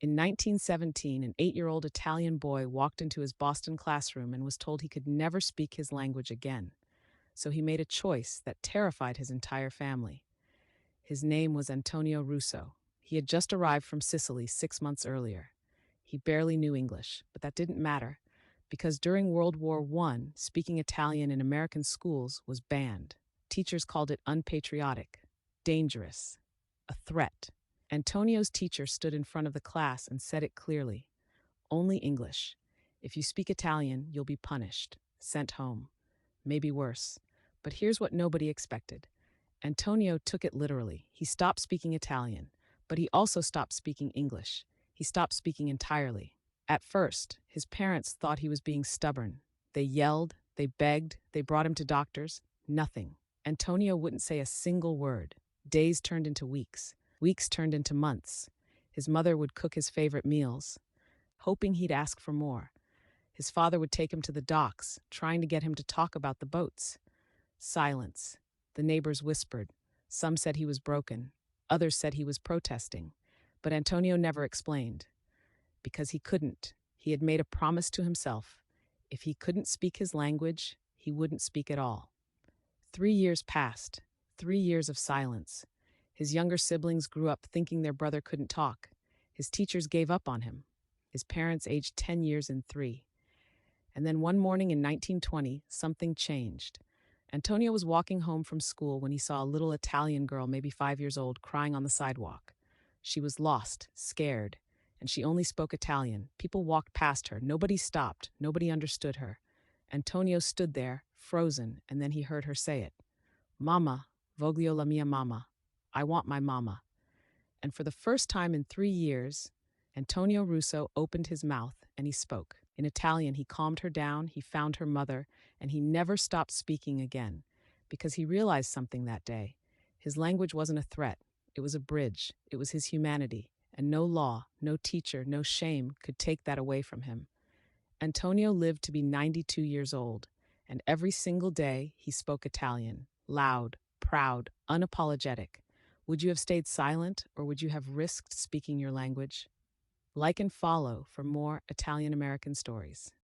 In 1917, an 8-year-old Italian boy walked into his Boston classroom and was told he could never speak his language again. So he made a choice that terrified his entire family. His name was Antonio Russo. He had just arrived from Sicily 6 months earlier. He barely knew English, but that didn't matter, because during World War I, speaking Italian in American schools was banned. Teachers called it unpatriotic, dangerous, a threat. Antonio's teacher stood in front of the class and said it clearly: only English. If you speak Italian, you'll be punished, sent home, maybe worse. But here's what nobody expected. Antonio took it literally. He stopped speaking Italian, but he also stopped speaking English. He stopped speaking entirely. At first, his parents thought he was being stubborn. They yelled, they begged, they brought him to doctors. Nothing. Antonio wouldn't say a single word. Days turned into weeks. Weeks turned into months. His mother would cook his favorite meals, hoping he'd ask for more. His father would take him to the docks, trying to get him to talk about the boats. Silence. The neighbors whispered. Some said he was broken. Others said he was protesting. But Antonio never explained. Because he couldn't. He had made a promise to himself. If he couldn't speak his language, he wouldn't speak at all. 3 years passed. 3 years of silence. His younger siblings grew up thinking their brother couldn't talk. His teachers gave up on him. His parents aged 10 years and 3. And then one morning in 1920, something changed. Antonio was walking home from school when he saw a little Italian girl, maybe 5 years old, crying on the sidewalk. She was lost, scared, and she only spoke Italian. People walked past her. Nobody stopped. Nobody understood her. Antonio stood there, frozen, and then he heard her say it. Mama, voglio la mia mamma. I want my mama. And for the first time in 3 years, Antonio Russo opened his mouth and he spoke. In Italian, he calmed her down, he found her mother, and he never stopped speaking again, because he realized something that day. His language wasn't a threat. It was a bridge. It was his humanity. And no law, no teacher, no shame could take that away from him. Antonio lived to be 92 years old, and every single day he spoke Italian, loud, proud, unapologetic. Would you have stayed silent, or would you have risked speaking your language? Like and follow for more Italian American stories.